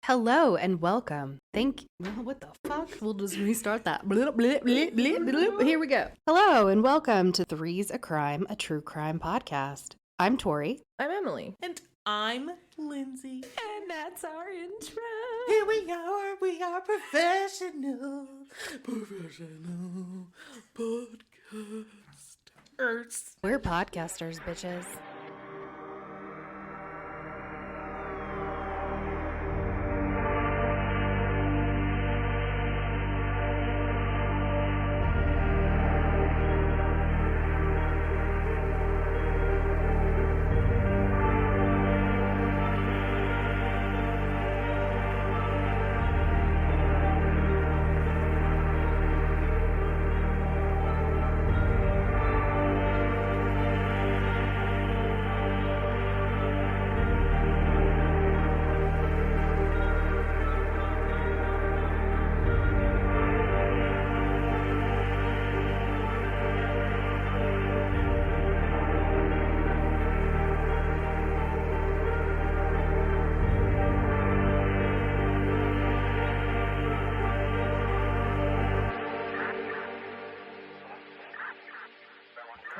Hello and welcome. What the fuck? We'll just restart that. Blip, blip, blip, blip, blip. Here we go. Hello and welcome to Three's a Crime, a true crime podcast. I'm Tori. I'm Emily. And I'm Lindsey. And that's our intro. Here we are professional podcasters. We're podcasters, bitches.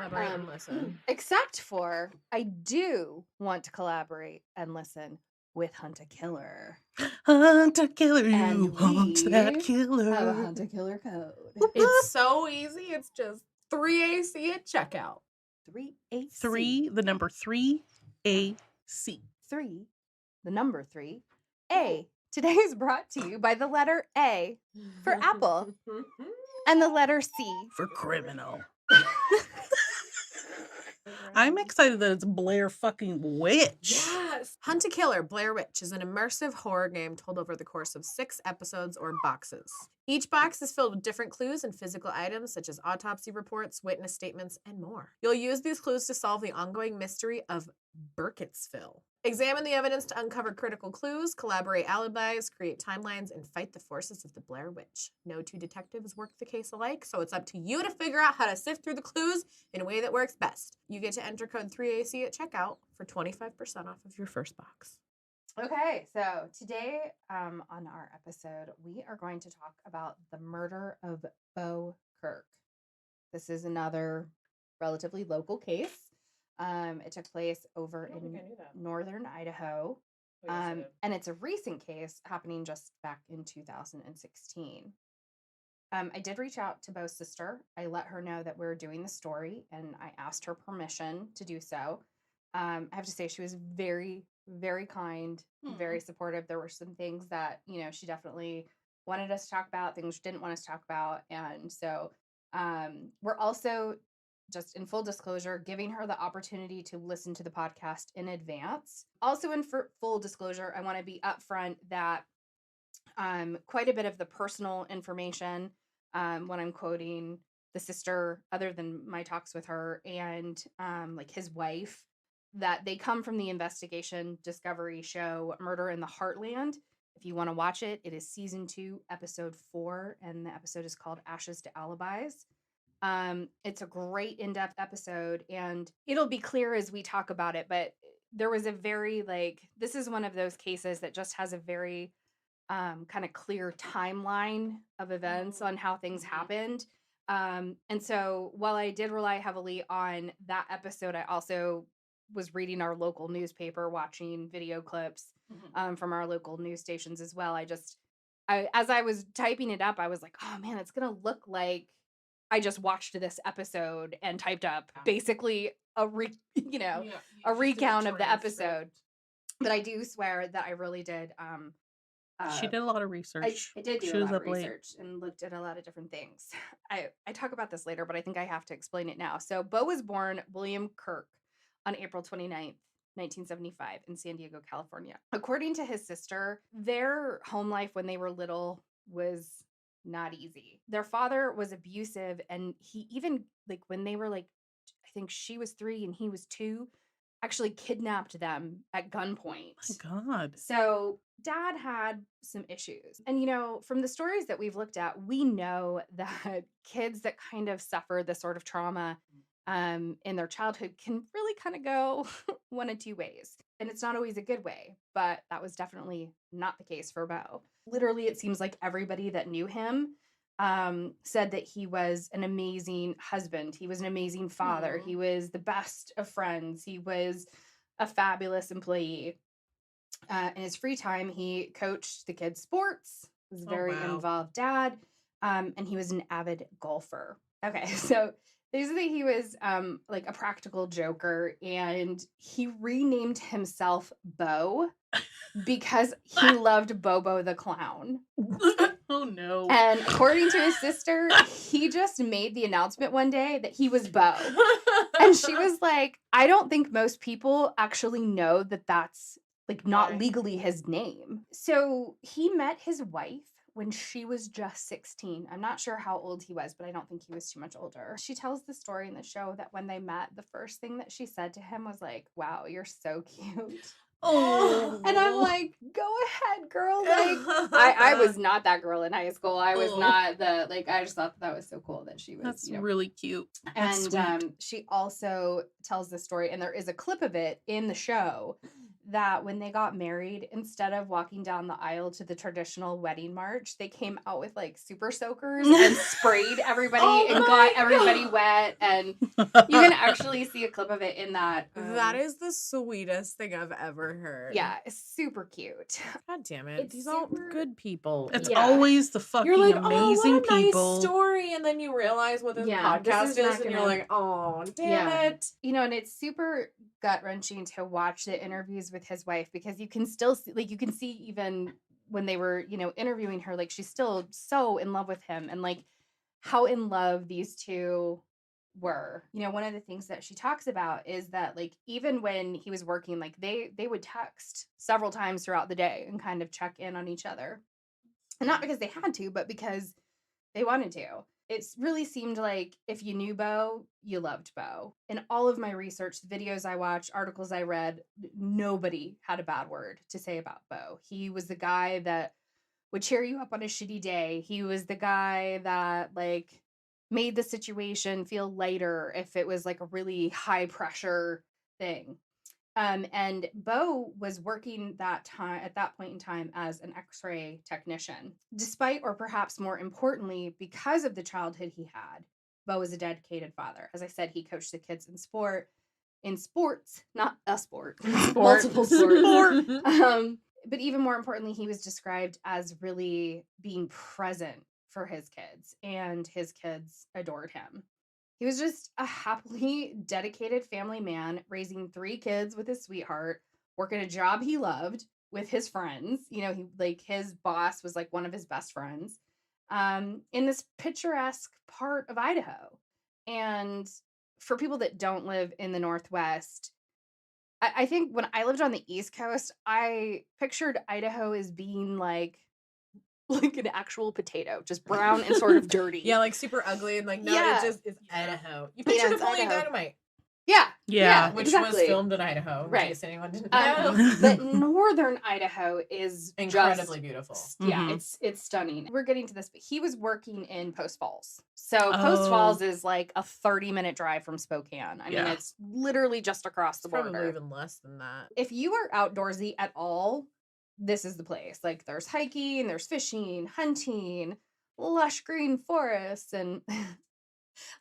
Collaborate and listen. Except for, I do want to collaborate and listen with Hunt a Killer. Hunt a killer, And you hunt we that killer. Have a Hunt a Killer code. It's so easy. It's just 3AC at checkout. 3AC. 3, the number 3, AC. 3, the number 3, A. Today is brought to you by the letter A for Apple and the letter C. For criminal. I'm excited that it's Blair fucking Witch. Yes. Hunt a Killer, Blair Witch is an immersive horror game told over the course of 6 episodes or boxes. Each box is filled with different clues and physical items such as autopsy reports, witness statements, and more. You'll use these clues to solve the ongoing mystery of Burkittsville. Examine the evidence to uncover critical clues, collaborate alibis, create timelines, and fight the forces of the Blair Witch. No two detectives work the case alike, so it's up to you to figure out how to sift through the clues in a way that works best. You get to enter code 3AC at checkout for 25% off of your first box. Okay, so today on our episode, we are going to talk about the murder of Bo Kirk. This is another relatively local case. It took place over in northern Idaho, and it's a recent case happening just back in 2016. I did reach out to Bo's sister. I let her know that we were doing the story, and I asked her permission to do so. I have to say she was very, very kind, very supportive. There were some things that, she definitely wanted us to talk about, things she didn't want us to talk about. And so we're also, just in full disclosure, giving her the opportunity to listen to the podcast in advance. Also in full disclosure, I want to be upfront that quite a bit of the personal information when I'm quoting the sister, other than my talks with her and like his wife, that they come from the investigation discovery show Murder in the Heartland. If you want to watch it, it is season 2, episode 4, and the episode is called Ashes to Alibis. It's a great in-depth episode, and it'll be clear as we talk about it, but there was a very, this is one of those cases that just has a very kind of clear timeline of events on how things happened. And so while I did rely heavily on that episode, I also was reading our local newspaper, watching video clips from our local news stations as well. As I was typing it up, I was like, oh man, it's going to look like I just watched this episode and typed up basically a recount of the episode. But I do swear that I really did. She did a lot of research. I did do a lot of research and looked at a lot of different things. I talk about this later, but I think I have to explain it now. So Bo was born William Kirk on April 29th, 1975 in San Diego, California. According to his sister, their home life when they were little was not easy. Their father was abusive, and he even, when they were I think she was 3 and he was 2, actually kidnapped them at gunpoint. Oh my God. So dad had some issues. And, from the stories that we've looked at, we know that kids that kind of suffer this sort of trauma in their childhood can really kind of go one of two ways. And it's not always a good way, but that was definitely not the case for Bo. Literally, it seems like everybody that knew him said that he was an amazing husband. He was an amazing father. He was the best of friends. He was a fabulous employee. In his free time, he coached the kids' sports, was a very involved dad, and he was an avid golfer. Okay, so basically he was like a practical joker, and he renamed himself Bo because he loved Bobo the clown. Oh no. And according to his sister, he just made the announcement one day that he was Bo. And she was like, I don't think most people actually know that that's like not legally his name. So he met his wife when she was just 16. I'm not sure how old he was, but I don't think he was too much older. She tells the story in the show that when they met, the first thing that she said to him was like, wow, you're so cute. Oh. And I'm like, go ahead, girl. Like, I was not that girl in high school. I was not I just thought that was so cool that she was. That's really cute. That's and she also tells the story, and there is a clip of it in the show, that when they got married, instead of walking down the aisle to the traditional wedding march, they came out with like super soakers and sprayed everybody and got everybody wet. And you can actually see a clip of it in that. That is the sweetest thing I've ever heard. Yeah, it's super cute. God damn it. It's These are super- good people. It's Yeah. always the fucking You're like, amazing oh, what a people. nice story, and then you realize what this Yeah, this podcast is is, not and you're gonna- like, oh, damn it. You know, and it's super gut-wrenching to watch the interviews with his wife, because you can still see, like, you can see even when they were, you know, interviewing her, like, she's still so in love with him, and like how in love these two were. You know, one of the things that she talks about is that like even when he was working, like they would text several times throughout the day and kind of check in on each other. And not because they had to, but because they wanted to. It really seemed like if you knew Bo, you loved Bo. In all of my research, the videos I watched, articles I read, nobody had a bad word to say about Bo. He was the guy that would cheer you up on a shitty day. He was the guy that like made the situation feel lighter if it was like a really high pressure thing. And Bo was working at that point in time as an X-ray technician. Despite, or perhaps more importantly, because of the childhood he had, Bo was a dedicated father. As I said, he coached the kids in sports, not a sport, multiple sports. But even more importantly, he was described as really being present for his kids, and his kids adored him. He was just a happily dedicated family man, raising 3 kids with his sweetheart, working a job he loved with his friends. You know, his boss was like one of his best friends, in this picturesque part of Idaho. And for people that don't live in the Northwest, I think when I lived on the East Coast, I pictured Idaho as being like an actual potato, just brown and sort of dirty. Yeah, like super ugly, and like, no, Yeah. it just is Idaho. You Yeah, pictured it's Napoleon Idaho. Dynamite, Yeah. which exactly. was filmed in Idaho, in Right. case anyone didn't know. But northern Idaho is Incredibly beautiful. Yeah, Mhm. it's stunning. We're getting to this, but he was working in Post Falls. So Post Oh. Falls is like a 30-minute drive from Spokane. I mean, Yeah. it's literally just across the It's border. probably even less than that. If you are outdoorsy at all, this is the place. Like there's hiking, there's fishing, hunting, lush green forests, and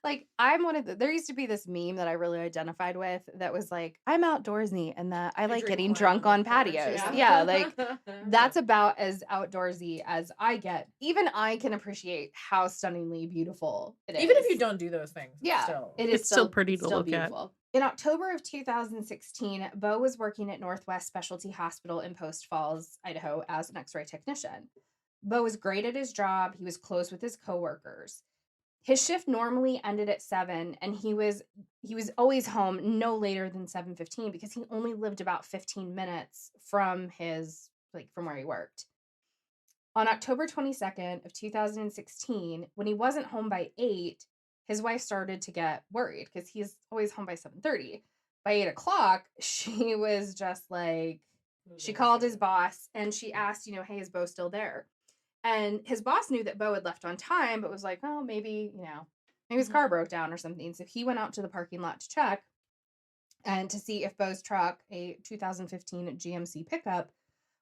like I'm one of there used to be this meme that I really identified with that was like, I'm outdoorsy and that I like getting drunk on patios. Yeah, like that's about as outdoorsy as I get. Even I can appreciate how stunningly beautiful it is. Even if you don't do those things, Yeah, still. it is It's still pretty it's to still look at. beautiful. In October of 2016, Bo was working at Northwest Specialty Hospital in Post Falls, Idaho, as an X-ray technician. Bo was great at his job. He was close with his coworkers. His shift normally ended at 7, and he was always home no later than 7:15 because he only lived about 15 minutes from from where he worked. On October 22nd of 2016, when he wasn't home by 8, his wife started to get worried because he's always home by 7:30. By 8 o'clock, she was just like, she called his boss and she asked, hey, is Bo still there? And his boss knew that Bo had left on time, but was like, oh, maybe, maybe his car broke down or something. So he went out to the parking lot to check. and to see if Bo's truck, a 2015 GMC pickup,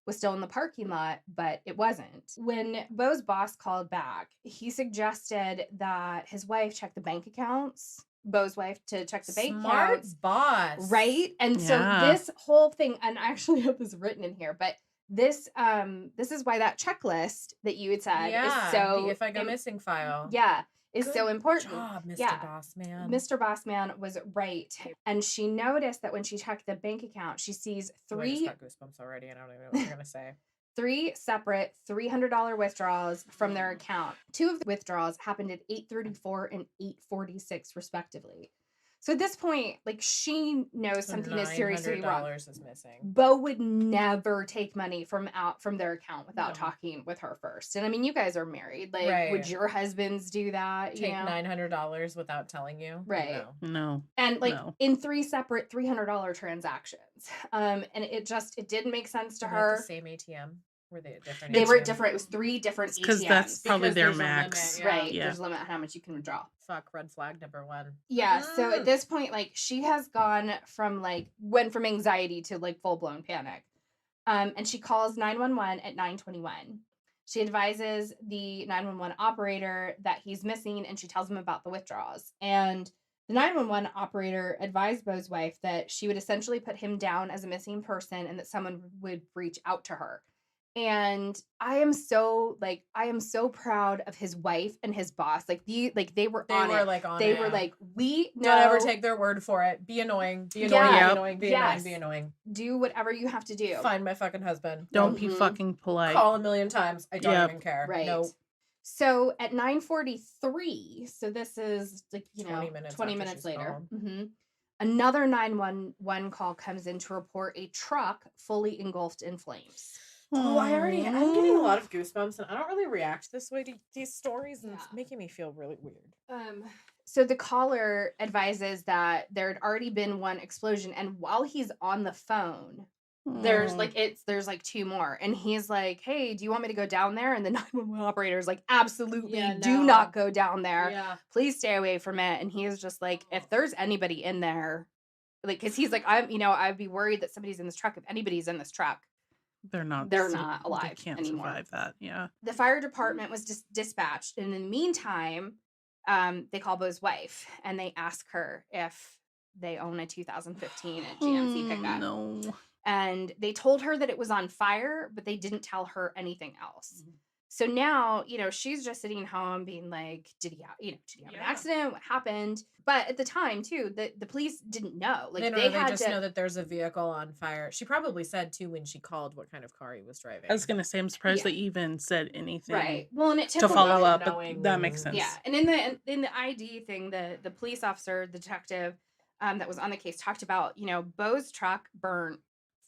was still in the parking lot, but it wasn't. When Bo's boss called back, he suggested that his wife check the bank accounts. Bo's wife to check the bank Smart accounts. boss. Right? And so Yeah. this whole thing, and I actually have this written in here, but this is why that checklist that you had said Yeah. is so The if I go missing file. Yeah, is Good so important. job, Mr. Yeah. Bossman. Mr. Bossman was right. And she noticed that when she checked the bank account, she sees Oh, I just got goosebumps already, and I don't even know what you're gonna say. 3 separate $300 withdrawals from their account. 2 of the withdrawals happened at 8:34 and 8:46 respectively. So at this point, like, she knows So something is seriously wrong. $900 is missing. Bo would never take money from their account without No. talking with her first. And I mean, you guys are married. Like, would Right. your husbands do that? Take you know? $900 without telling you? Right. No. No. And like No. in 3 separate $300 transactions. And it didn't make sense to Were they at her. the same ATM? Were they at different They were ATMs? different. It was 3 different ATMs. Because that's probably Because their there's a limit, max. yeah. Right. Yeah. There's a limit on how much you can withdraw. Fuck, red flag number 1. Yeah. So at this point, like, she has went from anxiety to like full blown panic. And she calls 911 at 9:21. She advises the 911 operator that he's missing, and she tells him about the withdrawals. And the 911 operator advised Bo's wife that she would essentially put him down as a missing person and that someone would reach out to her. And I am so proud of his wife and his boss. Like, they were on it. Like on They it. were like, we know. Don't ever take their word for it. Be annoying. Be annoying. Yeah. Be annoying. Be Yes. annoying. Be annoying. Do whatever you have to do. Find my fucking husband. Don't be Mhm. fucking polite. Call a million times. I don't Yep. even care. Right. No. So at 9:43, so this is like, 20 minutes 20 after minutes she's later. called. Mhm. Another 911 call comes in to report a truck fully engulfed in flames. Oh, I'm getting a lot of goosebumps, and I don't really react this way to these stories, and it's Yeah. making me feel really weird. So the caller advises that there had already been one explosion, and while he's on the phone, there's Mm. like 2 more, and he's like, "Hey, do you want me to go down there?" And the 911 operator is like, "Absolutely, Yeah, do no. not go down there. Yeah. Please stay away from it." And he is just like, if there's anybody in there, like, because he's like, I'd be worried that somebody's in this truck. If anybody's in this truck, They're not alive They can't anymore. survive that. Yeah. The fire department was dispatched, and in the meantime, they call Bo's wife and they ask her if they own a 2015 GMC pickup. No. And they told her that it was on fire, but they didn't tell her anything else. So now, she's just sitting home being like, did he have an accident? What happened? But at the time, too, the police didn't know. Like, They just know that there's a vehicle on fire. She probably said, too, when she called what kind of car he was driving. I was going to say, I'm surprised Yeah. they even said anything Right. Well, and it took to a follow while. up, but knowing that when- makes sense. Yeah, and in the ID thing, the police officer, the detective that was on the case, talked about, Bo's truck burned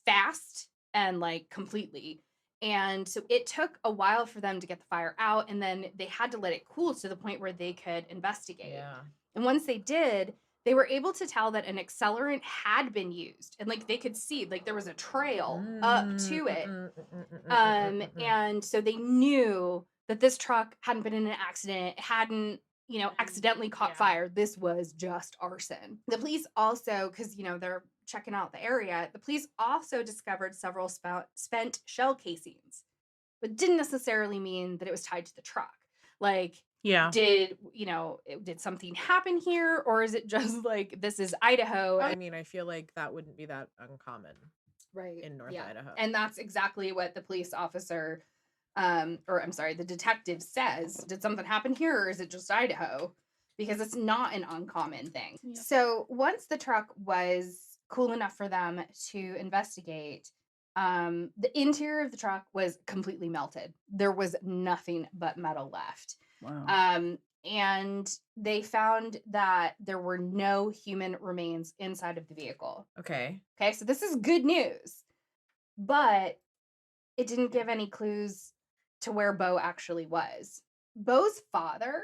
fast and like completely, and so it took a while for them to get the fire out, and then they had to let it cool to the point where they could investigate. Yeah. And once they did, they were able to tell that an accelerant had been used, and like they could see like there was a trail up to it. And so they knew that this truck hadn't been in an accident, it hadn't, accidentally caught Yeah. fire. This was just arson. The police also, because, they're checking out the area, the police also discovered several spent shell casings, but didn't necessarily mean that it was tied to the truck. Like, Yeah. did something happen here, or is it just like, this is Idaho? I mean, I feel like that wouldn't be that uncommon Right. in North Idaho. And that's exactly what the police officer, the detective says. Did something happen here, or is it just Idaho? Because it's not an uncommon thing. Yeah. So once the truck was cool enough for them to investigate, the interior of the truck was completely melted. There was nothing but metal left. Wow. And they found that there were no human remains inside of the vehicle. Okay. Okay, so this is good news, but it didn't give any clues to where Bo actually was. Bo's father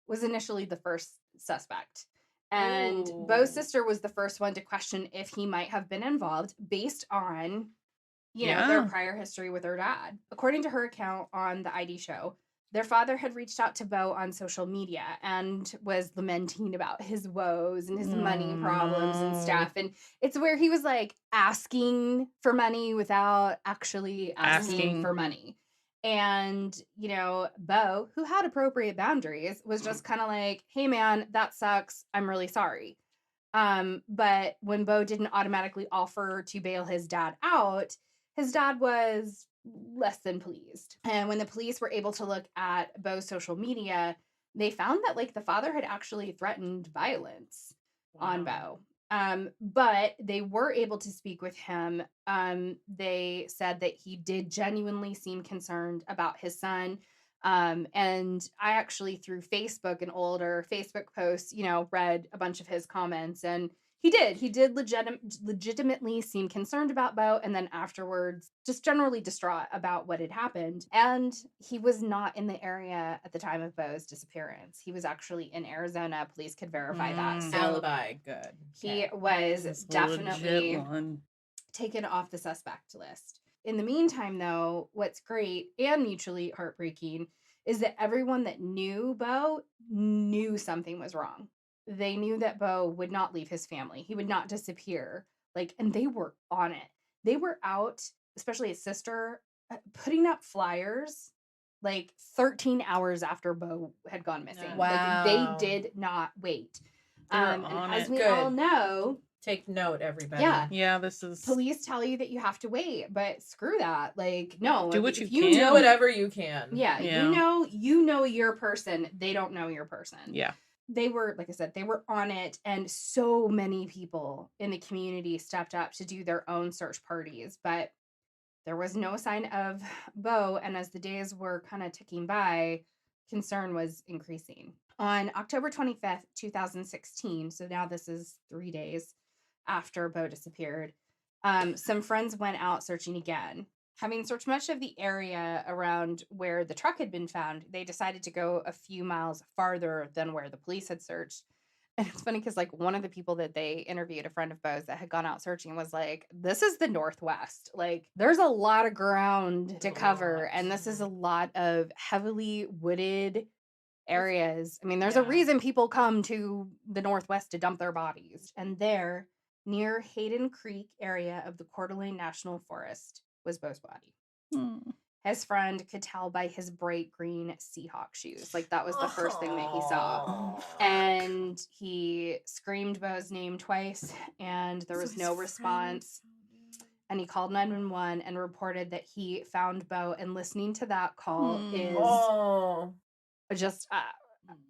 was initially the first suspect, and Bo's Ooh. sister was the first one to question if he might have been involved based on, their Yeah. prior history with her dad. According to her account on the ID show, Their father had reached out to Bo on social media and was lamenting about his woes and his money problems and no. stuff. And it's where he was like asking for money without actually asking Asking. for money. And, you know, Bo, who had appropriate boundaries, was just kind of like, hey, man, that sucks. I'm really sorry. But when Bo didn't automatically offer to bail his dad out, his dad was less than pleased. And when the police were able to look at Bo's social media, they found that like the father had actually threatened violence on Bo. But they were able to speak with him. They said that he did genuinely seem concerned about his son. And I actually, through Facebook, an older Facebook post, you know, read a bunch of his comments, and he did legitimately seem concerned about Bo, and then afterwards just generally distraught about what had happened. And he was not in the area at the time of Bo's disappearance. He was actually in Arizona. Police could verify that. So Alibi, good. he Okay. was That's a legit definitely one. taken off the suspect list. In the meantime, though, what's great and mutually heartbreaking is that everyone that knew Bo knew something was wrong. They knew that Bo would not leave his family. He would not disappear. Like, and they were on it. They were out, especially his sister, putting up flyers like 13 hours after Bo had gone missing. Yeah. Like, they Wow. did not wait. They were And on as it. we Good. all know, Take note, everybody. yeah, Yeah, this is. police tell you that you have to wait, but screw that. Like, no, Do if- what if you can. Do whatever you can. Yeah, Yeah. you know your person. They don't know your person. Yeah. They were, like I said, they were on it, and so many people in the community stepped up to do their own search parties, but there was no sign of Bo, and as the days were kind of ticking by, concern was increasing. On October 25th, 2016, so now this is 3 days after Bo disappeared, some friends went out searching again. Having searched much of the area around where the truck had been found, they decided to go a few miles farther than where the police had searched. And it's funny because, like, one of the people that they interviewed, a friend of Bo's that had gone out searching, was like, this is the Northwest. Like, there's a lot of ground to cover, and this is a lot of heavily wooded areas. I mean, there's a Yeah. reason people come to the Northwest to dump their bodies. And there, near Hayden Creek area of the Coeur d'Alene National Forest, was Bo's body. Hmm. His friend could tell by his bright green Seahawk shoes. Like, that was the first thing that he saw. Oh, And he screamed Bo's name twice, and there was no response. And he called 911 and reported that he found Bo. And listening to that call is Oh. just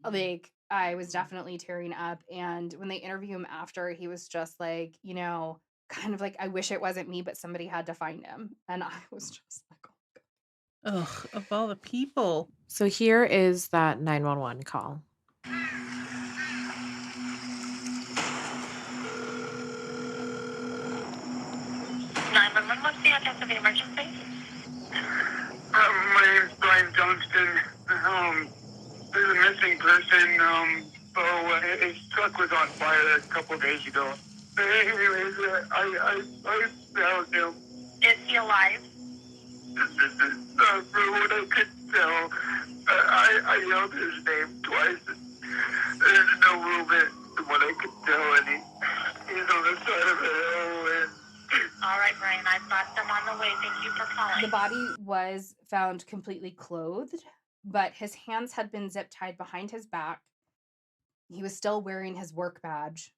like, I was definitely tearing up. And when they interview him after, he was just like, you know, kind of like, I wish it wasn't me, but somebody had to find him. And I was just like, oh. Ugh, of all the people. So here is that 911 call. 911, what's the address of the emergency? My name's Brian Johnston. There's a missing person. His truck was on fire a couple days ago. Anyways, I found him. Is he alive? From what I could tell, I yelled his name twice. There's no movement from what I could tell, and he's on the side of a hill. And All right, Brian, I've got them on the way. Thank you for calling. The body was found completely clothed, but his hands had been zip tied behind his back. He was still wearing his work badge,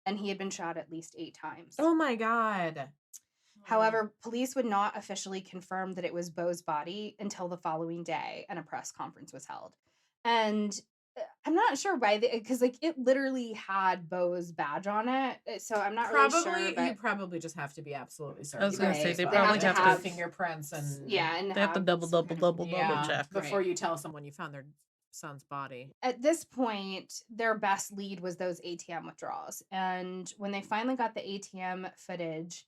and he had been shot at least 8 times. Oh my God. However, police would not officially confirm that it was Bo's body until the following day, and a press conference was held. And I'm not sure why, because like it literally had Bo's badge on it, so I'm not really sure. You But probably just have to be absolutely certain. I was gonna say, Right. they They probably have to have to. fingerprints and yeah, and They have to double some kind of- yeah, check. before Right. you tell someone you found their son's body. At this point, their best lead was those ATM withdrawals. And when they finally got the ATM footage,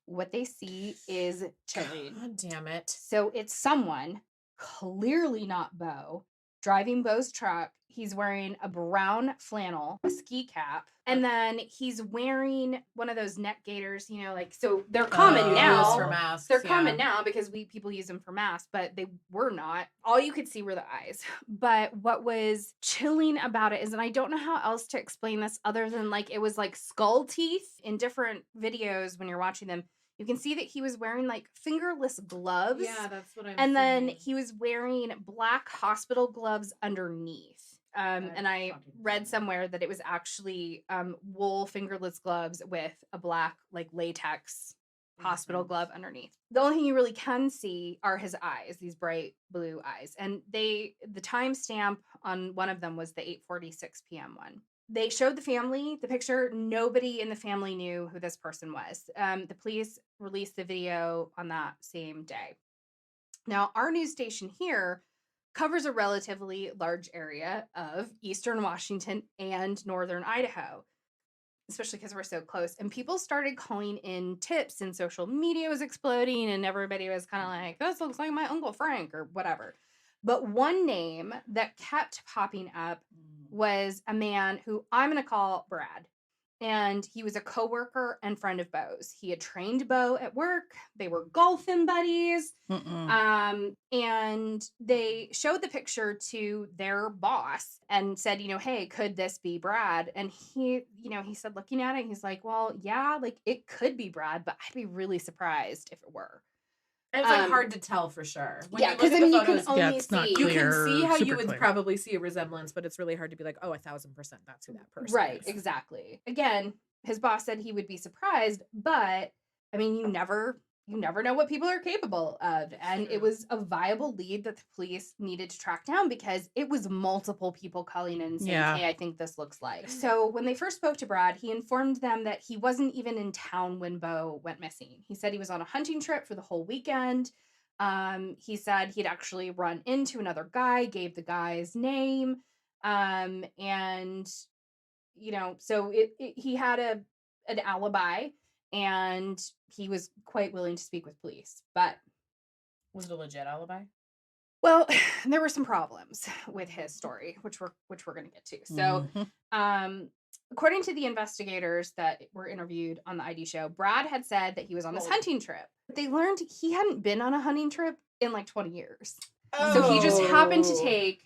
what they see is chilling. God damn it. So it's someone, clearly not Bo, driving Bo's truck. He's wearing a brown flannel, a ski cap, and then he's wearing one of those neck gaiters, you know, like, so they're common Oh. now. Used for masks, They're yeah. common now because people use them for masks, but they were not. All you could see were the eyes. But what was chilling about it is, and I don't know how else to explain this other than like it was like skull teeth in different videos when you're watching them. You can see that he was wearing like fingerless gloves. Yeah, that's what I'm And then seeing. he was wearing black hospital gloves underneath. And I read somewhere that it was actually wool fingerless gloves with a black like latex hospital glove underneath. The only thing you really can see are his eyes, these bright blue eyes. And the timestamp on one of them was the 8:46 p.m. one. They showed the family the picture. Nobody in the family knew who this person was. The police released the video on that same day. Now, our news station here covers a relatively large area of eastern Washington and northern Idaho, especially because we're so close. And people started calling in tips, and social media was exploding, and everybody was kind of like, this looks like my Uncle Frank or whatever. But one name that kept popping up was a man who I'm going to call Brad. And he was a coworker and friend of Bo's. He had trained Bo at work. They were golfing buddies. And they showed the picture to their boss and said, you know, hey, could this be Brad? And he, you know, he said, looking at it, he's like, well, yeah, like it could be Brad, but I'd be really surprised if it were. It was like hard to tell for sure. When Yeah, you look because at I mean, the you can photos, only it's not see. you clear. can see how you super would clear. probably see a resemblance, but it's really hard to be like, oh, 1,000% that's who that person Right, is. exactly. Again, his boss said he would be surprised, but I mean, you never know what people are capable of. And it True. was a viable lead that the police needed to track down because it was multiple people calling in and saying, Yeah. hey, I think this looks like. So when they first spoke to Brad, he informed them that he wasn't even in town when Bo went missing. He said he was on a hunting trip for the whole weekend. He said he'd actually run into another guy, gave the guy's name. And you know, so he had an alibi, and he was quite willing to speak with police. But Was it a legit alibi? well, there were some problems with his story, which we're going to get to. So, according to the investigators that were interviewed on the ID show, Brad had said that he was on this hunting trip. They learned he hadn't been on a hunting trip in like 20 years. So he just happened to take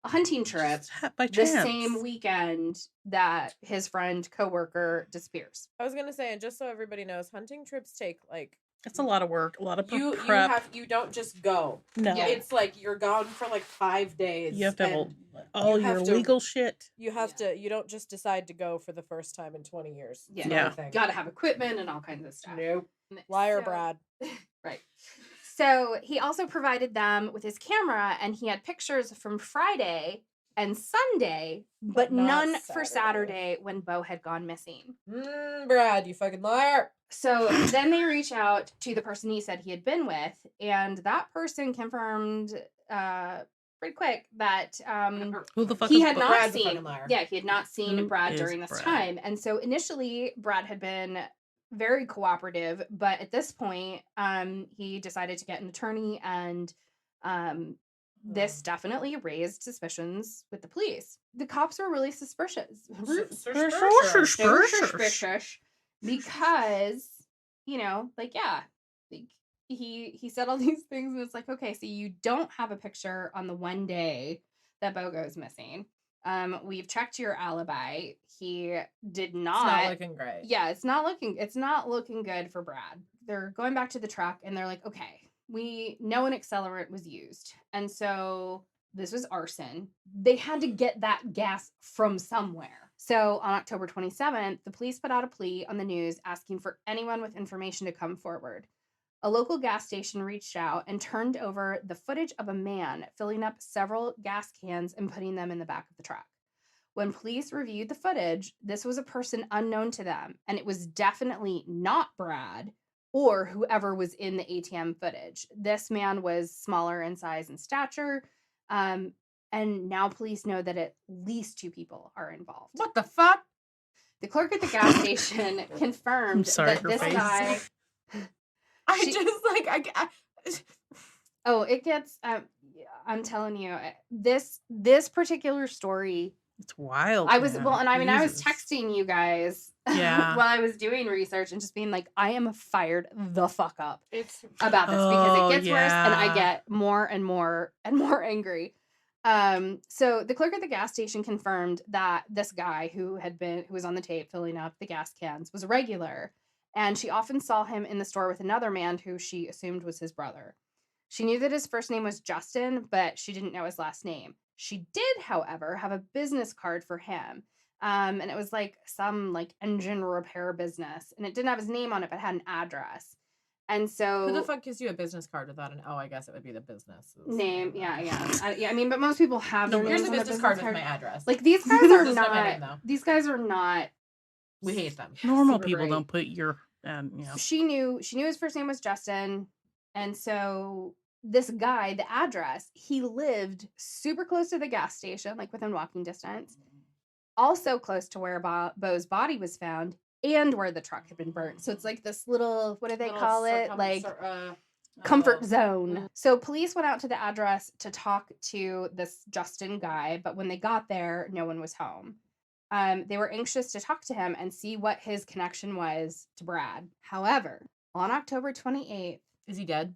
a hunting trip by the chance. same weekend that his friend coworker disappears. I was gonna say, and just so everybody knows, hunting trips take like It's a lot of work, a lot of prep. you don't just go. No, Yeah. It's like you're gone for like 5 days. you have to have and all you your have to- legal shit. you have to. You don't just decide to go for the first time in 20 years. Yeah. It's not a Yeah. thing. Got to have equipment and all kinds of stuff. Nope. Liar, So- Brad. Right. So he also provided them with his camera, and he had pictures from Friday and Sunday, but not none for Saturday. Saturday when Bo had gone missing. Brad, you fucking liar. So then they reach out to the person he said he had been with, and that person confirmed pretty quick that Who the fuck he is had Bo- not Brad's a seen. fucking liar. Yeah, he had not seen Who Brad is during this Brad? time, and so initially Brad had been very cooperative, but at this point, he decided to get an attorney, and this definitely raised suspicions with the police. The cops were really suspicious. Suspicious because, you know, like, yeah, like he said all these things, and it's like, okay, so you don't have a picture on the one day that Bo goes missing. We've checked your alibi. He did It's not. not looking great. Yeah, it's not looking good for Brad. They're going back to the truck, and they're like, okay, we know an accelerant was used, and so this was arson. They had to get that gas from somewhere. So on October 27th, the police put out a plea on the news asking for anyone with information to come forward. A local gas station reached out and turned over the footage of a man filling up several gas cans and putting them in the back of the truck. When police reviewed the footage, this was a person unknown to them, and it was definitely not Brad or whoever was in the ATM footage. This man was smaller in size and stature, and now police know that at least 2 people are involved. What the fuck? The clerk at the gas station confirmed I'm sorry, that her this face. guy... I She- just like I Oh, it gets. I'm telling you, this particular story, It's wild. I was man. well, and I mean, I was Jesus. texting you guys Yeah. while I was doing research and just being like, I am fired the fuck up It's about this because Oh, it gets worse and I yeah. get more and more and more angry. So the clerk at the gas station confirmed that this guy who was on the tape filling up the gas cans was a regular, and she often saw him in the store with another man who she assumed was his brother. She knew that his first name was Justin, but she didn't know his last name. She did, however, have a business card for him. And it was like some like engine repair business, and it didn't have his name on it, but had an address. And so who the fuck gives you a business card without an? Oh, I guess it would be the business name, yeah. I mean, but most people have their Here's names a on their business card with my address. Like these guys are Just not my name, not. though. These guys are not. We hate them. Normal super people great. don't put your, you know. She knew his first name was Justin, and so this guy, the address, he lived super close to the gas station, like within walking distance, also close to where Bo's body was found and where the truck had been burnt. So it's like this little, what do they call it? Like comfort zone. So police went out to the address to talk to this Justin guy, but when they got there, no one was home. They were anxious to talk to him and see what his connection was to Brad. However, on October 28th, Is he dead?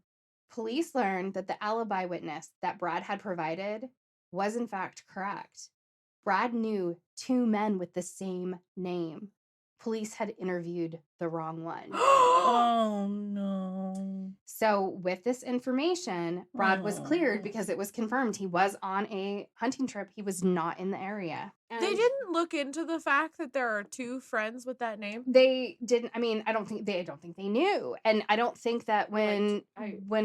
police learned that the alibi witness that Brad had provided was in fact correct. Brad knew two men with the same name. Police had interviewed the wrong one. Oh, no. So with this information, Brad was cleared because it was confirmed he was on a hunting trip. He was not in the area. They didn't look into the fact that there are two friends with that name. They didn't. I mean, I don't think they knew, and I don't think that when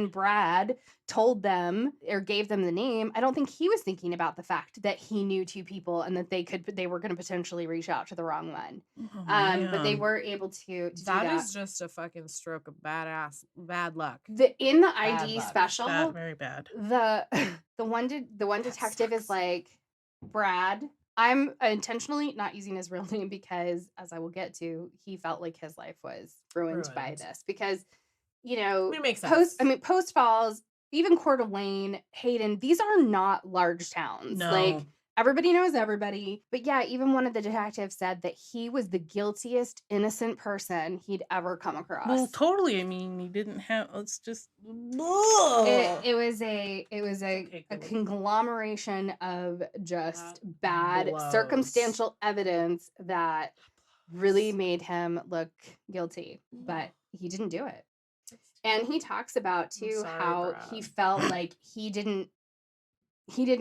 Brad told them or gave them the name, I don't think he was thinking about the fact that he knew two people and that they were going to potentially reach out to the wrong one. Oh, But they man. were able to do That that. is just a fucking stroke of bad luck. In the Bad ID luck. special, Bad, very bad. the one detective is like, Brad, I'm intentionally not using his real name because, as I will get to, he felt like his life was ruined by this because, It makes sense. Post Falls, even Coeur d'Alene, Hayden, these are not large towns. No. Like, everybody knows everybody. But yeah, even one of the detectives said that he was the guiltiest innocent person he'd ever come across. Well, totally. I mean, he didn't have. It's just. It was a Okay, good. conglomeration of just That bad blows. circumstantial evidence that really made him look guilty, but he didn't do it. And he talks about too sorry, how Brad. he felt like he didn't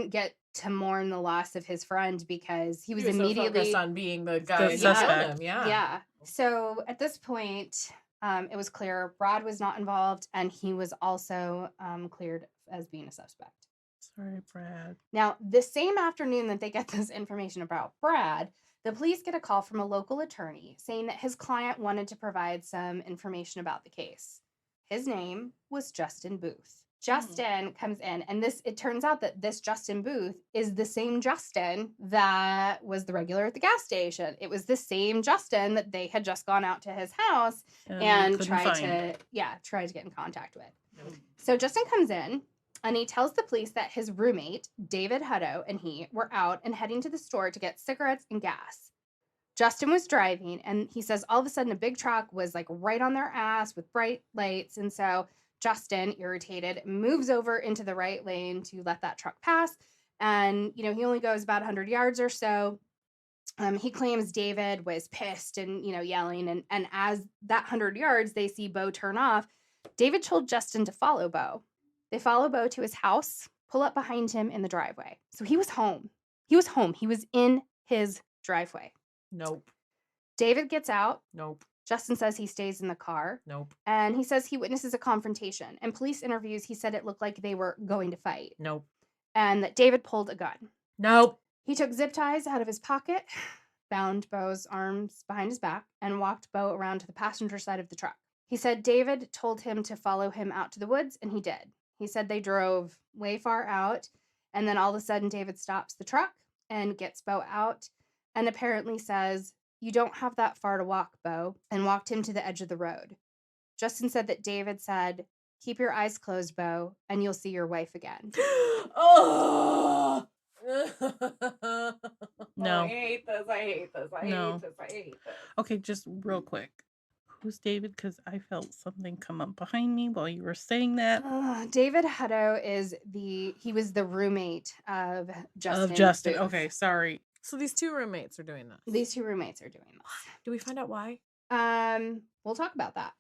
get to mourn the loss of his friend because he was so immediately focused on being the guy who killed suspect. him. Yeah. yeah. So at this point, it was clear Brad was not involved, and he was also cleared as being a suspect. Sorry, Brad. Now, the same afternoon that they get this information about Brad, the police get a call from a local attorney saying that his client wanted to provide some information about the case. His name was Justin Booth. Justin comes in, and it turns out that this Justin Booth is the same Justin that was the regular at the gas station. It was the same Justin that they had just gone out to his house and couldn't tried find. to get in contact with. So Justin comes in, and he tells the police that his roommate, David Hutto, and he were out and heading to the store to get cigarettes and gas. Justin was driving, and he says all of a sudden a big truck was like right on their ass with bright lights, and so Justin, irritated, moves over into the right lane to let that truck pass. And, he only goes about 100 yards or so. He claims David was pissed and, yelling. And as that 100 yards, they see Bo turn off. David told Justin to follow Bo. They follow Bo to his house, pull up behind him in the driveway. So he was home. He was in his driveway. Nope. David gets out. Nope. Justin says he stays in the car. Nope. And he says he witnesses a confrontation. In police interviews, he said it looked like they were going to fight. Nope. And that David pulled a gun. Nope. He took zip ties out of his pocket, bound Bo's arms behind his back, and walked Bo around to the passenger side of the truck. He said David told him to follow him out to the woods, and he did. He said they drove way far out, and then all of a sudden David stops the truck and gets Bo out, and apparently says, "You don't have that far to walk, Bo," and walked him to the edge of the road. Justin said that David said, Keep your eyes closed, Bo, and you'll see your wife again. Oh. No. I hate this. I hate this. I No. hate this. I hate this. Okay, just real quick. Who's David? Because I felt something come up behind me while you were saying that. David Hutto he was the roommate of Justin. Booth. Okay, sorry. So these two roommates are doing this. These two roommates are doing this. Do we find out why? We'll talk about that.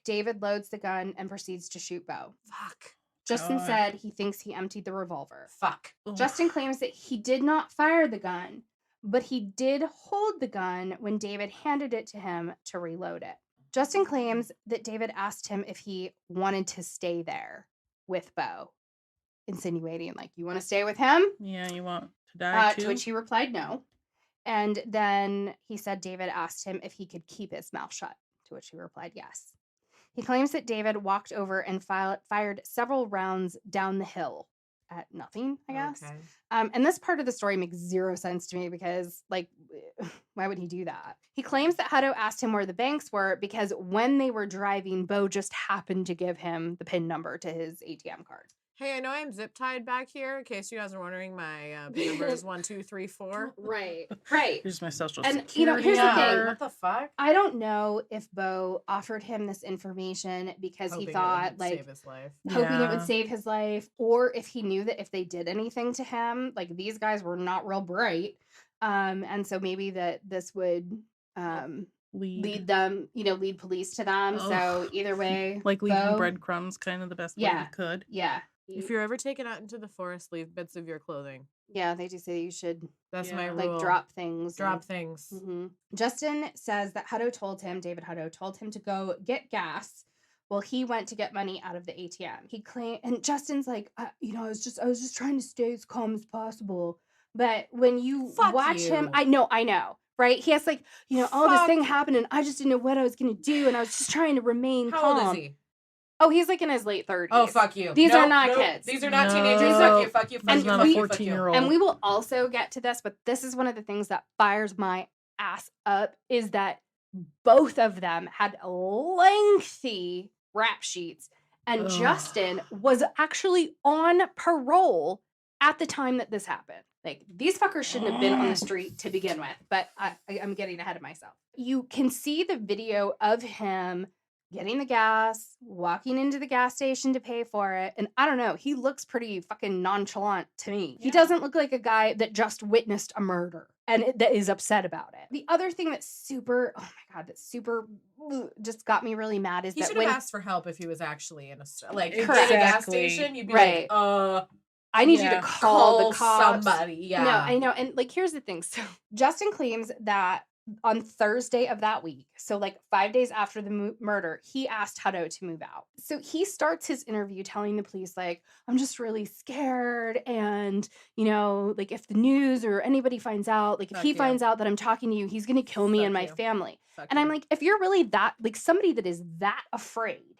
David loads the gun and proceeds to shoot Bo. Fuck. Justin God. said he thinks he emptied the revolver. Fuck. Justin claims that he did not fire the gun, but he did hold the gun when David handed it to him to reload it. Justin claims that David asked him if he wanted to stay there with Bo, insinuating, like, you want to stay with him? Yeah, you want to die too? To which he replied no. And then he said David asked him if he could keep his mouth shut, to which he replied yes. He claims that David walked over and fired several rounds down the hill at nothing, I guess. Okay. And this part of the story makes zero sense to me because, like, why would he do that? He claims that Hutto asked him where the banks were because when they were driving, Bo just happened to give him the PIN number to his ATM card. Hey, I know I'm zip tied back here. In case you guys are wondering, my PIN number is 1 2 3 4. Right. Here's my social And, security you know, here's the thing. number. What the fuck? I don't know if Bo offered him this information because Hoping he it thought, would like, save his life. hoping it Yeah. would save his life, or if he knew that if they did anything to him, like, these guys were not real bright, and so maybe that this would lead them, lead police to them. So Ugh. either way, Like leaving Bo, breadcrumbs, kind of the best way Yeah. you could. Yeah, If you're ever taken out into the forest, leave bits of your clothing. yeah, they do say you should That's Yeah. my rule. like drop things. Drop things. Justin says that David Hutto told him to go get gas. Well, he went to get money out of the ATM. He claimed, and Justin's like, I was just trying to stay as calm as possible. But when you Fuck watch him, you. I know, right? He has like, this Fuck. thing happened, and I just didn't know what I was gonna do, and I was just trying to remain How calm. old is he? Oh, he's like in his late 30s. Oh, fuck you. These are Nope, not nope. kids. These are not No. teenagers. These Fuck are- you, fuck you, fuck and you, not fuck a you, fuck you. 14-year-old. And we will also get to this, but this is one of the things that fires my ass up is that both of them had lengthy rap sheets, and Ugh. Justin was actually on parole at the time that this happened. Like, these fuckers shouldn't have been on the street to begin with, but I'm getting ahead of myself. You can see the video of him getting the gas, walking into the gas station to pay for it. And I don't know, he looks pretty fucking nonchalant to me. He doesn't look like a guy that just witnessed a murder and that is upset about it. The other thing that's super just got me really mad is He that should when have asked for help if he was actually in a like in a Correct. gas Exactly. station. You'd be Right. like, I need you Yeah. to call the cops. somebody. Yeah. No, I know. And like, here's the thing. So Justin claims that on Thursday of that week, so like 5 days after the murder, he asked Hutto to move out. So he starts his interview telling the police, like, I'm just really scared. And, like, if the news or anybody finds out, like, if Fuck he you. finds out that I'm talking to you, he's going to kill me Fuck and my you. family. Fuck And I'm you. like, if you're really that, like, somebody that is that afraid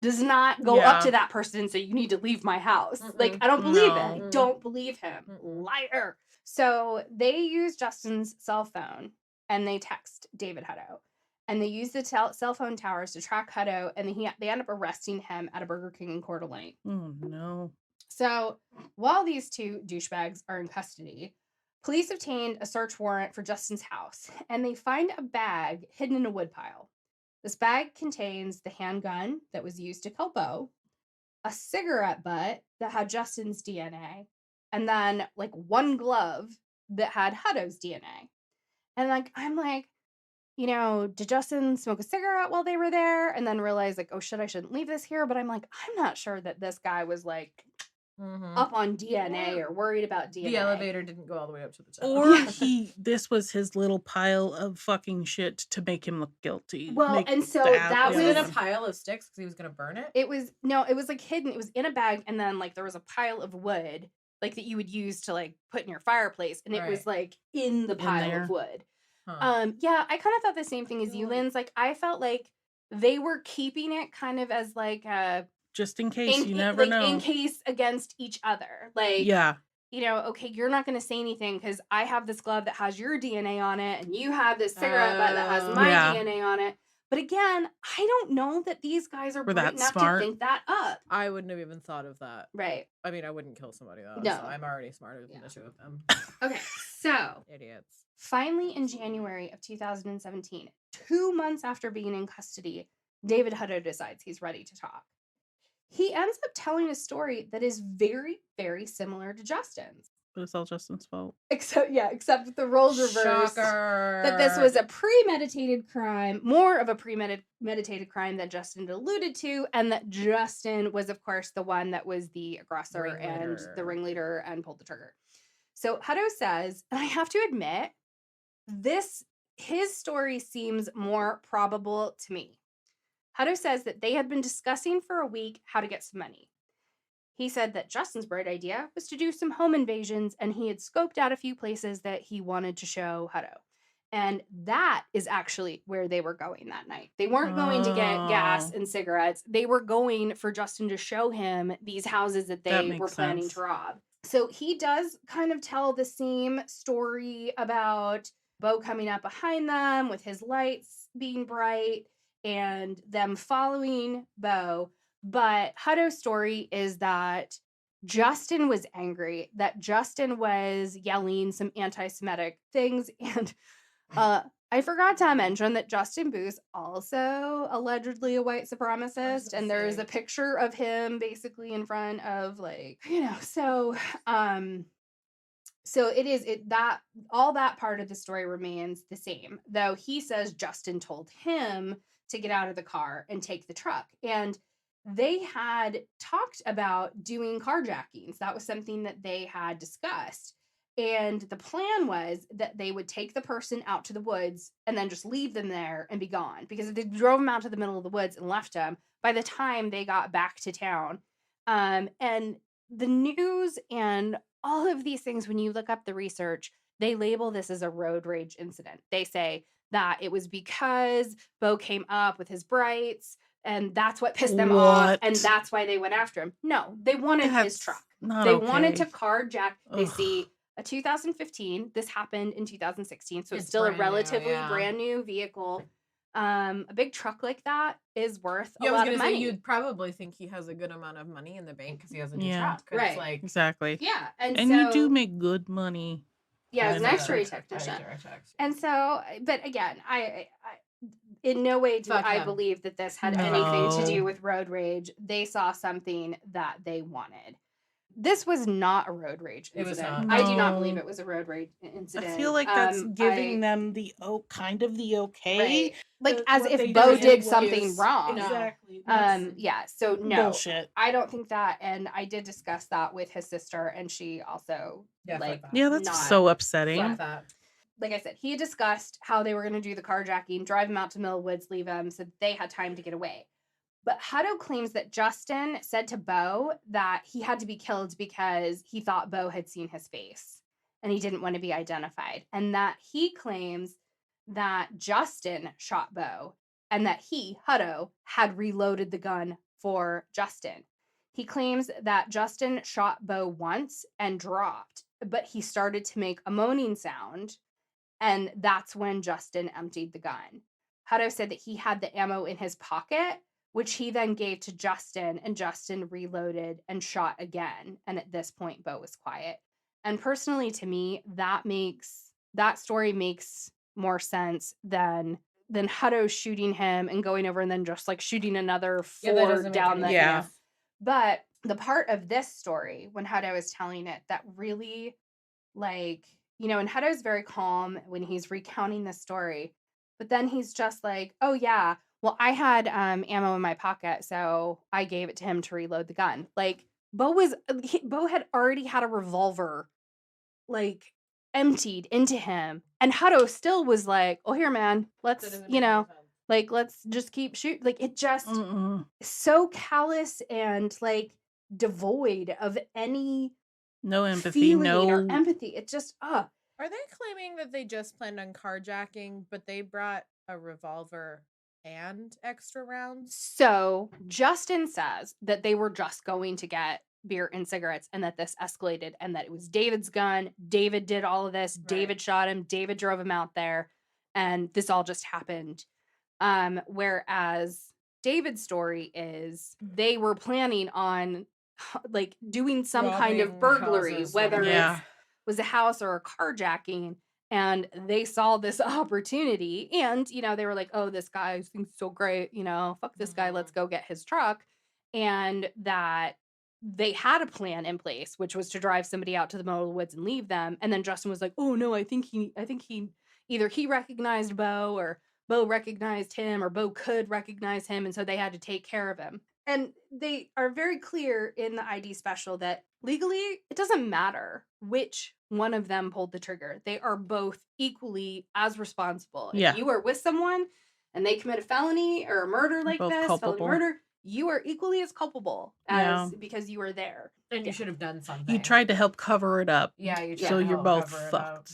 does not go Yeah. up to that person and say, you need to leave my house. Like, I don't believe it. I No. don't believe him. Mm-mm. Liar. So they use Justin's cell phone and they text David Hutto. And they use the cell phone towers to track Hutto, and they end up arresting him at a Burger King in Coeur d'Alene. Oh no. So while these two douchebags are in custody, police obtained a search warrant for Justin's house, and they find a bag hidden in a woodpile. This bag contains the handgun that was used to kill Bo, a cigarette butt that had Justin's DNA, and then like one glove that had Hutto's DNA. And like, I'm like, did Justin smoke a cigarette while they were there? And then realize like, oh shit, I shouldn't leave this here. But I'm like, I'm not sure that this guy was like Mhm. up on DNA or worried about DNA. The elevator didn't go all the way up to the top. Or Yeah. this was his little pile of fucking shit to make him look guilty. Well, Make and so the that out- was it in a was- pile of sticks because he was gonna burn it? It was like hidden. It was in a bag, and then like there was a pile of wood, like that you would use to like put in your fireplace, and it was like in the pile there. of wood. Huh. Yeah, I kind of thought the same thing as you, Linz. Like, I felt like they were keeping it kind of as like a just in case, you never know. in case against each other. Like, Yeah. Okay, you're not going to say anything because I have this glove that has your DNA on it, and you have this cigarette butt that has my Yeah. DNA on it. But again, I don't know that these guys are We're bright that enough smart. to think that up. I wouldn't have even thought of that. Right. I mean, I wouldn't kill somebody though. No. So I'm already smarter than Yeah. the two of them. Okay, so Idiots. finally in January of 2017, 2 months after being in custody, David Hutto decides he's ready to talk. He ends up telling a story that is very, very similar to Justin's. But it's all Justin's fault. Except that the roles reversed. Shocker. That this was a premeditated crime, more of a premeditated crime that Justin alluded to, and that Justin was, of course, the one that was the aggressor and the ringleader and pulled the trigger. So Hutto says, and I have to admit, his story seems more probable to me. Hutto says that they had been discussing for a week how to get some money. He said that Justin's bright idea was to do some home invasions, and he had scoped out a few places that he wanted to show Hutto. And that is actually where they were going that night. They weren't going to get gas and cigarettes. They were going for Justin to show him these houses that they were planning to rob. So he does kind of tell the same story about Bo coming up behind them with his lights being bright and them following Bo. But Hutto's story is that Justin was angry, that Justin was yelling some anti-Semitic things. And I forgot to mention that Justin Booth's also allegedly a white supremacist. And there's a picture of him basically in front of so all that part of the story remains the same, though he says Justin told him to get out of the car and take the truck. And they had talked about doing carjackings. That was something that they had discussed. And the plan was that they would take the person out to the woods and then just leave them there and be gone. Because if they drove them out to the middle of the woods and left them, by the time they got back to town, and the news and all of these things, when you look up the research, they label this as a road rage incident. They say that it was because Bo came up with his brights, and that's what pissed them off, and that's why they went after him. No, they wanted his truck. They wanted to carjack. They see a 2015. This happened in 2016, so it's still a relatively brand new vehicle. A big truck like that is worth a lot of money. You'd probably think he has a good amount of money in the bank because he has a new truck. Right. It's like, exactly. Yeah, and so, you do make good money. Yeah, as an X-ray technician. And so, but again, I in no way do I believe that this had anything to do with road rage. They saw something that they wanted. This was not a road rage incident. It was not. I do not believe it was a road rage incident. I feel like that's giving them the kind of the okay. Right. Like as if Bo did something wrong. Exactly. Yeah. So no. Bullshit. I don't think that, and I did discuss that with his sister, and she also that's so upsetting. Like I said, he discussed how they were going to do the carjacking, drive him out to Mill Woods, leave him, so they had time to get away. But Hutto claims that Justin said to Bo that he had to be killed because he thought Bo had seen his face and he didn't want to be identified. And that he claims that Justin shot Bo and that he, Hutto, had reloaded the gun for Justin. He claims that Justin shot Bo once and dropped, but he started to make a moaning sound, and that's when Justin emptied the gun. Hutto said that he had the ammo in his pocket, which he then gave to Justin, and Justin reloaded and shot again. And at this point, Bo was quiet. And personally, to me, that story makes more sense than Hutto shooting him and going over and then just like shooting another four down the hill. But the part of this story, when Hutto is telling it, that really, and Hutto's very calm when he's recounting the story, but then he's just like, oh yeah, well, I had ammo in my pocket, so I gave it to him to reload the gun. Like, Bo had already had a revolver, emptied into him, and Hutto still was like, "Oh, here, man, let's just keep shooting." Like, it just so callous and devoid of any empathy, or empathy. It just Are they claiming that they just planned on carjacking, but they brought a revolver and extra rounds? So Justin says that they were just going to get beer and cigarettes, and that this escalated, and that it was David's gun. David did all of this. Right. David shot him. David drove him out there, and this all just happened. Whereas David's story is they were planning on like doing some kind of Robbing burglary, houses, whether Yeah. it was a house or a carjacking, and they saw this opportunity, and they were like, oh, this guy seems so great, fuck this guy, let's go get his truck. And that they had a plan in place, which was to drive somebody out to the middle of the woods and leave them. And then Justin was like, oh no, I think he either he recognized Bo, or Bo recognized him, or Bo could recognize him, and so they had to take care of him. And they are very clear in the ID special that legally it doesn't matter which one of them pulled the trigger. They are both equally as responsible. Yeah. If you are with someone and they commit a felony or a murder like both this, culpable. felony murder, you are equally as culpable as because you were there. And you should have done something. You tried to help cover it up. Yeah, you tried So to you're help both cover it fucked. up.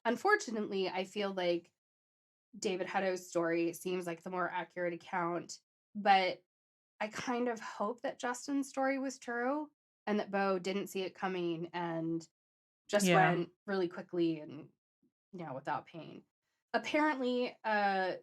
Unfortunately, I feel like David Hutto's story seems like the more accurate account, but I kind of hope that Justin's story was true and that Bo didn't see it coming and just went really quickly and without pain. Apparently,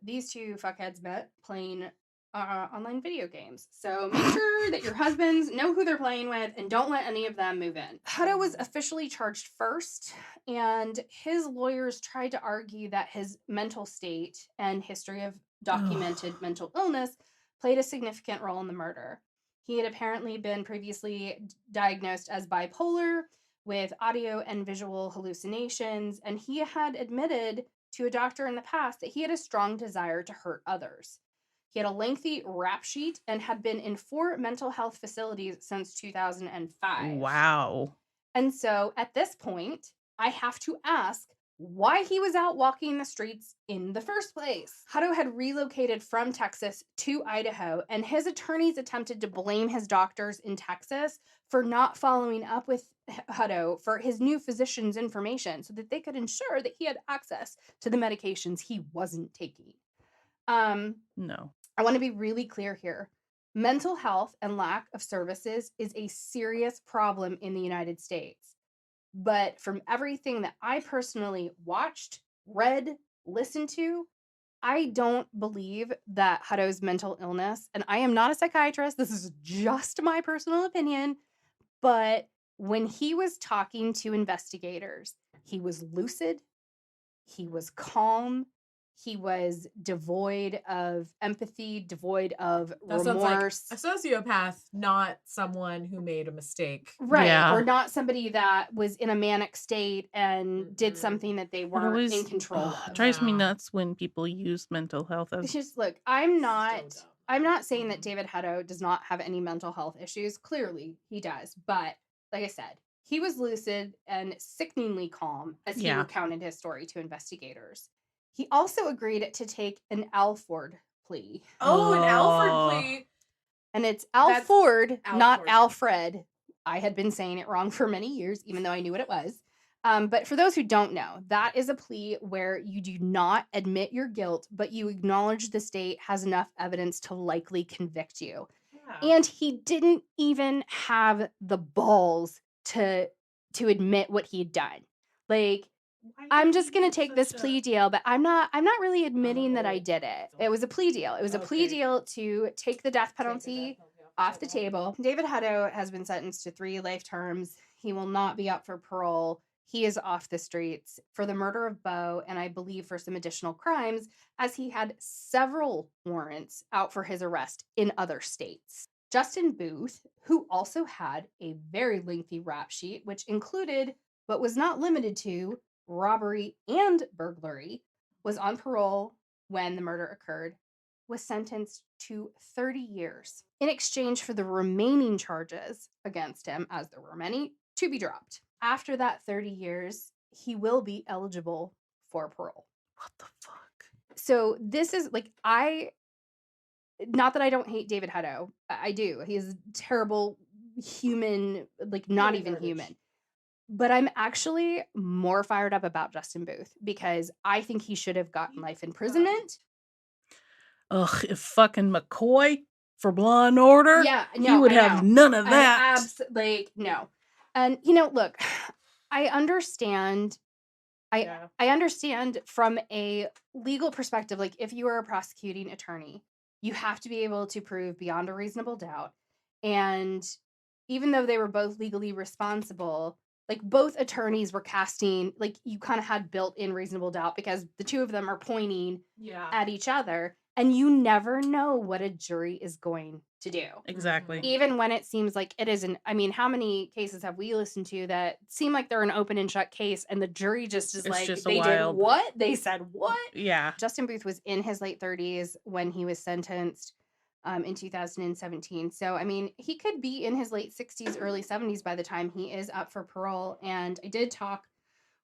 these two fuckheads met playing online video games. So make sure that your husbands know who they're playing with and don't let any of them move in. Hutto was officially charged first, and his lawyers tried to argue that his mental state and history of documented mental illness played a significant role in the murder. He had apparently been previously diagnosed as bipolar with audio and visual hallucinations, and he had admitted to a doctor in the past that he had a strong desire to hurt others. He had a lengthy rap sheet and had been in 4 mental health facilities since 2005. Wow. And so at this point, I have to ask why he was out walking the streets in the first place. Hutto had relocated from Texas to Idaho, and his attorneys attempted to blame his doctors in Texas for not following up with Hutto for his new physician's information so that they could ensure that he had access to the medications he wasn't taking. No. I want to be really clear here. Mental health and lack of services is a serious problem in the United States. But from everything that I personally watched, read, listened to, I don't believe that Hutto's mental illness, and I am not a psychiatrist, this is just my personal opinion, but when he was talking to investigators, he was lucid, he was calm, he was devoid of empathy, devoid of That remorse. sounds like a sociopath, not someone who made a mistake. Right. Yeah. Or not somebody that was in a manic state and did something that they weren't in control of. It drives me nuts when people use mental health It's as just, look, I'm not So saying that David Hutto does not have any mental health issues. Clearly he does. But like I said, he was lucid and sickeningly calm as he recounted his story to investigators. He also agreed to take an Alford plea. Oh, an Alford plea. And it's That's Alford, not Alford. Alfred. I had been saying it wrong for many years, even though I knew what it was. But for those who don't know, that is a plea where you do not admit your guilt, but you acknowledge the state has enough evidence to likely convict you. Yeah. And he didn't even have the balls to admit what he had done. Like, I'm just going to take this plea deal, but I'm not really admitting that I did it. It was a plea deal. It was a plea deal to take the death penalty off the table. David Hutto has been sentenced to 3 life terms. He will not be up for parole. He is off the streets for the murder of Bo, and I believe for some additional crimes, as he had several warrants out for his arrest in other states. Justin Booth, who also had a very lengthy rap sheet, which included, but was not limited to, robbery and burglary, was on parole when the murder occurred, was sentenced to 30 years in exchange for the remaining charges against him, as there were many, to be dropped. After that 30 years, he will be eligible for parole. what the fuck? So this is like, not that I don't hate David Hutto. I do. He's a terrible human, like not even human. But I'm actually more fired up about Justin Booth because I think he should have gotten life imprisonment. Ugh, if fucking McCoy for Law and Order, he would have none of that. No. And, look, I understand I understand from a legal perspective, like if you are a prosecuting attorney, you have to be able to prove beyond a reasonable doubt. And even though they were both legally responsible, like both attorneys were casting, like you kind of had built-in reasonable doubt because the two of them are pointing at each other, and you never know what a jury is going to do. Exactly. Even when it seems like it isn't. I mean, how many cases have we listened to that seem like they're an open and shut case and the jury just is like, just they wild. did what? They said what? Yeah. Justin Booth was in his late 30s when he was sentenced in 2017. So, I mean, he could be in his late 60s, early 70s by the time he is up for parole. And I did talk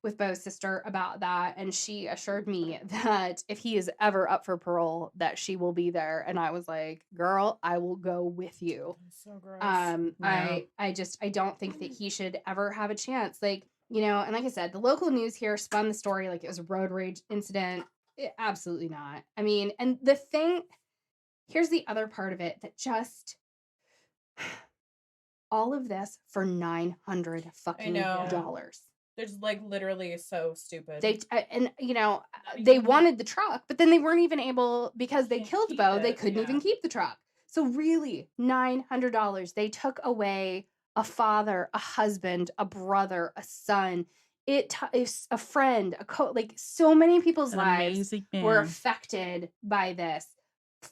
with Beau's sister about that, and she assured me that if he is ever up for parole, that she will be there. And I was like, girl, I will go with you. That's so gross. I don't think that he should ever have a chance. Like, you know, and like I said, the local news here spun the story like it was a road rage incident. Absolutely not. I mean, and the thing, here's the other part of it that just all of this for $900 fucking dollars. There's like literally so stupid. They and you know they wanted the truck, but then they weren't even able because they killed Beau. They couldn't even keep the truck. So really, $900. They took away a father, a husband, a brother, a son. It is a friend, like so many people's lives were affected by this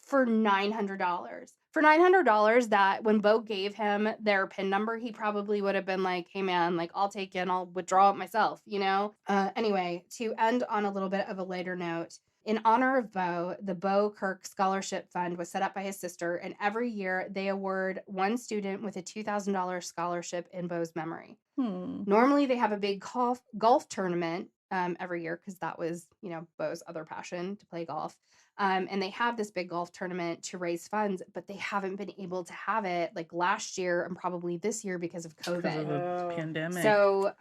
for $900. For $900, that when Beau gave him their PIN number, he probably would have been like, hey man, like I'll take it and I'll withdraw it myself, you know? Anyway, to end on a little bit of a lighter note, in honor of Beau, the Beau Kirk Scholarship Fund was set up by his sister, and every year they award one student with a $2,000 scholarship in Beau's memory. Normally they have a big golf tournament every year because that was, you know, Beau's other passion, to play golf. And they have this big golf tournament to raise funds, but they haven't been able to have it like last year and probably this year because of COVID. Because of the pandemic. So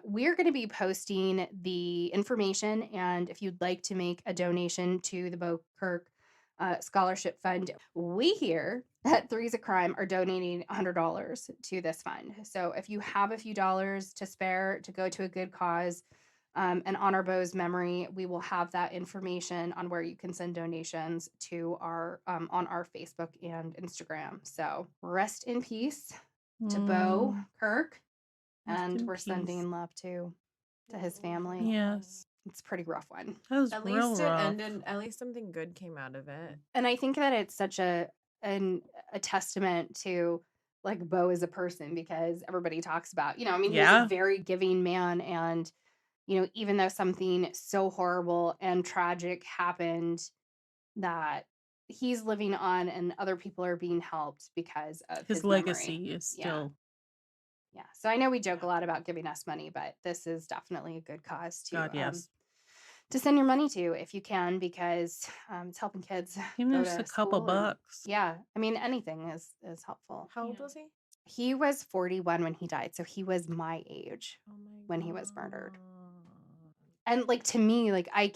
we're going to be posting the information, and if you'd like to make a donation to the Beau Kirk Scholarship Fund, we here at Three's a Crime are donating $100 to this fund. So if you have a few dollars to spare to go to a good cause, and honor Beau's memory, we will have that information on where you can send donations to our on our Facebook and Instagram. So rest in peace to Beau Kirk, and we're sending love to his family. Yes, it's a pretty rough one. That was at real least rough. it ended. At least something good came out of it. And I think that it's such a testament to like Beau as a person, because everybody talks about, you know, I mean, he's a very giving man, and you know, even though something so horrible and tragic happened, that he's living on and other people are being helped because of his legacy memory. is still. Yeah. So I know we joke a lot about giving us money, but this is definitely a good cause to send your money to if you can, because it's helping kids. Even just a couple bucks. Yeah. I mean, anything is helpful. How old was he? He was 41 when he died. So he was my age when he was murdered. And like, to me, like, I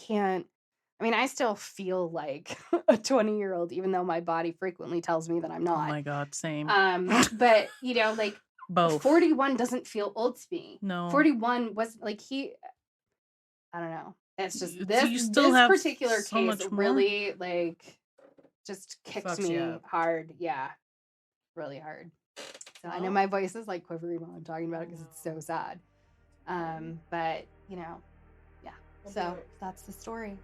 still feel like a 20-year-old, even though my body frequently tells me that I'm not. Oh my God, same. But you know, like, both. 41 doesn't feel old to me. No. 41 was like, I don't know. It's just this particular so case really like just kicks me hard. Yeah. Really hard. So I know my voice is like quivering while I'm talking about it because it's so sad. But you know, so that's the story.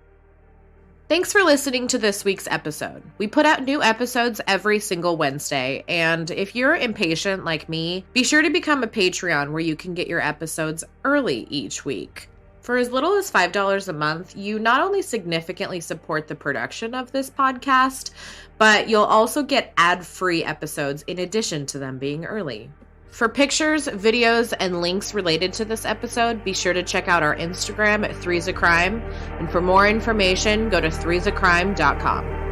Thanks for listening to this week's episode. We put out new episodes every single Wednesday, and if you're impatient like me, be sure to become a Patreon where you can get your episodes early each week. For as little as $5 a month, you not only significantly support the production of this podcast, but you'll also get ad-free episodes in addition to them being early. For pictures, videos, and links related to this episode, be sure to check out our Instagram at Three's a Crime. And for more information, go to threesacrime.com.